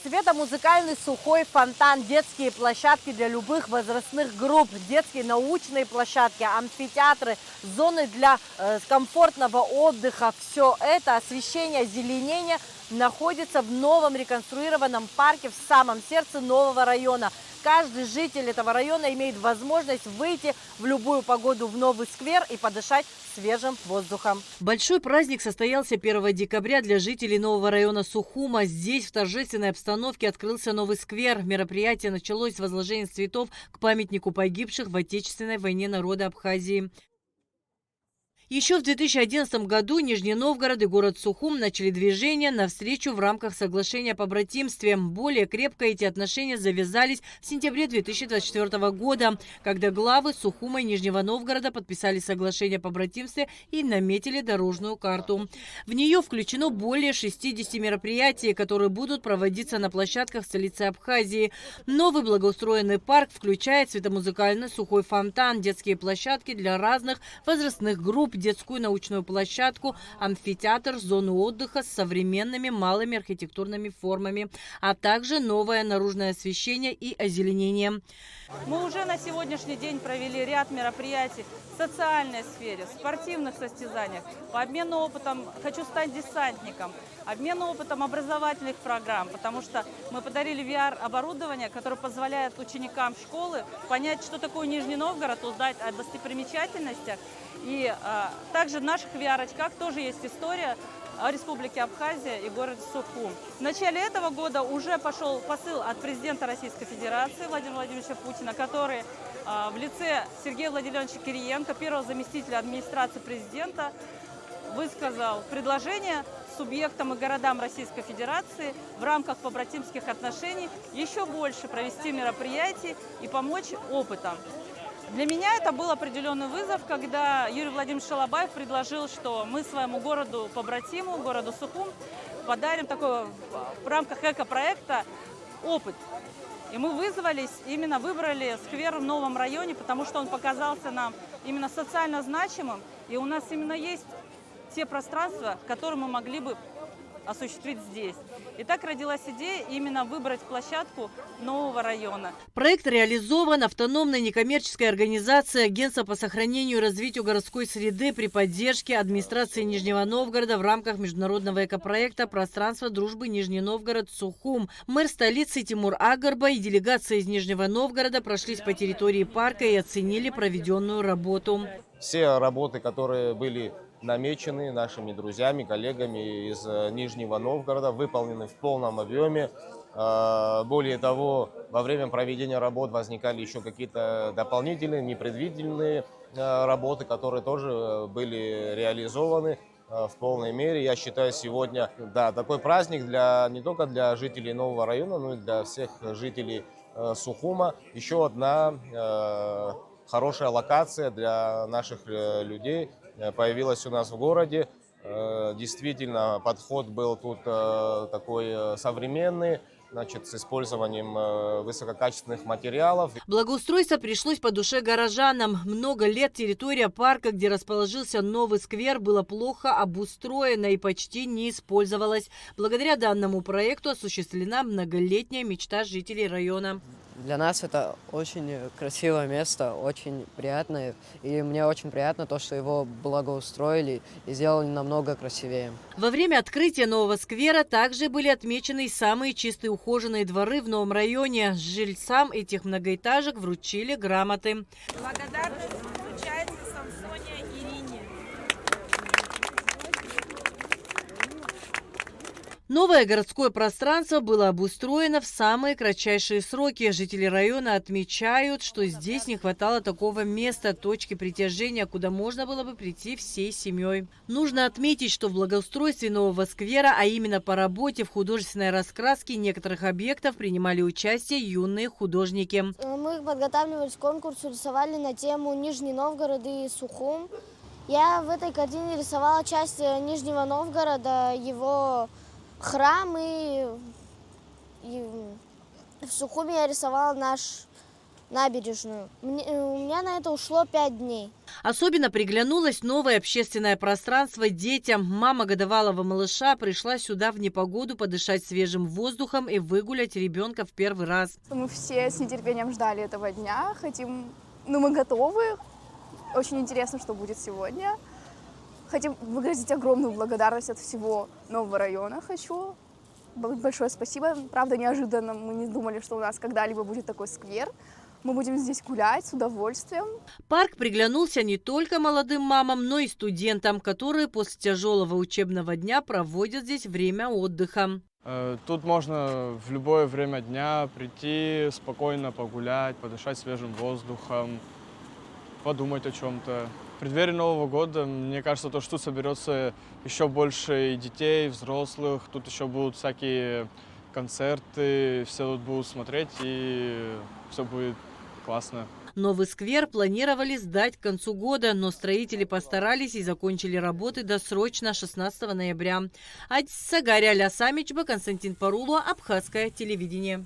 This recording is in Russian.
Светомузыкальный сухой фонтан, детские площадки для любых возрастных групп, детские научные площадки, амфитеатры, зоны для комфортного отдыха. Все это освещение, озеленение находится в новом реконструированном парке в самом сердце нового района. Каждый житель этого района имеет возможность выйти в любую погоду в новый сквер и подышать свежим воздухом. Большой праздник состоялся 1 декабря для жителей нового района Сухума. Здесь в торжественной обстановке открылся новый сквер. Мероприятие началось с возложения цветов к памятнику погибших в Отечественной войне народа Абхазии. Еще в 2011 году Нижний Новгород и город Сухум начали движение навстречу в рамках соглашения о побратимстве. Более крепко эти отношения завязались в сентябре 2024 года, когда главы Сухума и Нижнего Новгорода подписали соглашение о побратимстве и наметили дорожную карту. В нее включено более 60 мероприятий, которые будут проводиться на площадках столицы Абхазии. Новый благоустроенный парк включает светомузыкальный сухой фонтан, детские площадки для разных возрастных групп, детскую научную площадку, амфитеатр, зону отдыха с современными малыми архитектурными формами, а также новое наружное освещение и озеленение. Мы уже на сегодняшний день провели ряд мероприятий в социальной сфере, в спортивных состязаниях, по обмену опытом «Хочу стать десантником», обмен опытом образовательных программ, потому что мы подарили VR-оборудование, которое позволяет ученикам школы понять, что такое Нижний Новгород, узнать о достопримечательностях. И также в наших VR-очках тоже есть история о Республике Абхазия и городе Сухум. В начале этого года уже пошел посыл от президента Российской Федерации Владимира Владимировича Путина, который в лице Сергея Владимировича Кириенко, первого заместителя администрации президента, высказал предложение субъектам и городам Российской Федерации в рамках побратимских отношений еще больше провести мероприятий и помочь опытом. Для меня это был определенный вызов, когда Юрий Владимирович Шалабаев предложил, что мы своему городу-побратиму, городу Сухум, подарим такой в рамках экопроекта опыт. И мы выбрали сквер в новом районе, потому что он показался нам именно социально значимым, и у нас именно есть те пространства, которые мы могли бы осуществить здесь. И так родилась идея именно выбрать площадку нового района. Проект реализован автономной некоммерческой организацией Агентства по сохранению и развитию городской среды при поддержке администрации Нижнего Новгорода в рамках международного экопроекта «Пространство дружбы Нижний Новгород-Сухум». Мэр столицы Тимур Агарба и делегация из Нижнего Новгорода прошлись по территории парка и оценили проведенную работу. Все работы, которые были намечены нашими друзьями, коллегами из Нижнего Новгорода, выполнены в полном объеме. Более того, во время проведения работ возникали еще какие-то дополнительные, непредвиденные работы, которые тоже были реализованы в полной мере. Я считаю, сегодня такой праздник не только для жителей нового района, но и для всех жителей Сухума. Еще одна хорошая локация для наших людей появилась у нас в городе. Действительно, подход был тут такой современный, с использованием высококачественных материалов. Благоустройство пришлось по душе горожанам. Много лет территория парка, где расположился новый сквер, была плохо обустроена и почти не использовалась. Благодаря данному проекту осуществлена многолетняя мечта жителей района. Для нас это очень красивое место, очень приятное. И мне очень приятно то, что его благоустроили и сделали намного красивее. Во время открытия нового сквера также были отмечены самые чистые ухоженные дворы в новом районе. Жильцам этих многоэтажек вручили грамоты. Благодарность вручается Самсоне Ирине. Новое городское пространство было обустроено в самые кратчайшие сроки. Жители района отмечают, что здесь не хватало такого места, точки притяжения, куда можно было бы прийти всей семьей. Нужно отметить, что в благоустройстве нового сквера, а именно по работе в художественной раскраске некоторых объектов, принимали участие юные художники. Мы подготавливались к конкурсу, рисовали на тему Нижний Новгород и Сухум. Я в этой картине рисовала часть Нижнего Новгорода, его храм, и в Сухуме я рисовала набережную. У меня на это ушло 5 дней. Особенно приглянулось новое общественное пространство детям. Мама годовалого малыша пришла сюда в непогоду подышать свежим воздухом и выгулять ребенка в первый раз. Мы все с нетерпением ждали этого дня, мы готовы. Очень интересно, что будет сегодня. Хотим выразить огромную благодарность от всего нового района. Хочу. Большое спасибо. Правда, неожиданно мы не думали, что у нас когда-либо будет такой сквер. Мы будем здесь гулять с удовольствием. Парк приглянулся не только молодым мамам, но и студентам, которые после тяжелого учебного дня проводят здесь время отдыха. Тут можно в любое время дня прийти, спокойно погулять, подышать свежим воздухом, подумать о чем-то. В преддверии Нового года, мне кажется, что тут соберется еще больше и детей, и взрослых. Тут еще будут всякие концерты, все тут будут смотреть, и все будет классно. Новый сквер планировали сдать к концу года, но строители постарались и закончили работы досрочно 16 ноября. Сагаря Лясамичба, Константин Паруло, Абхазское телевидение.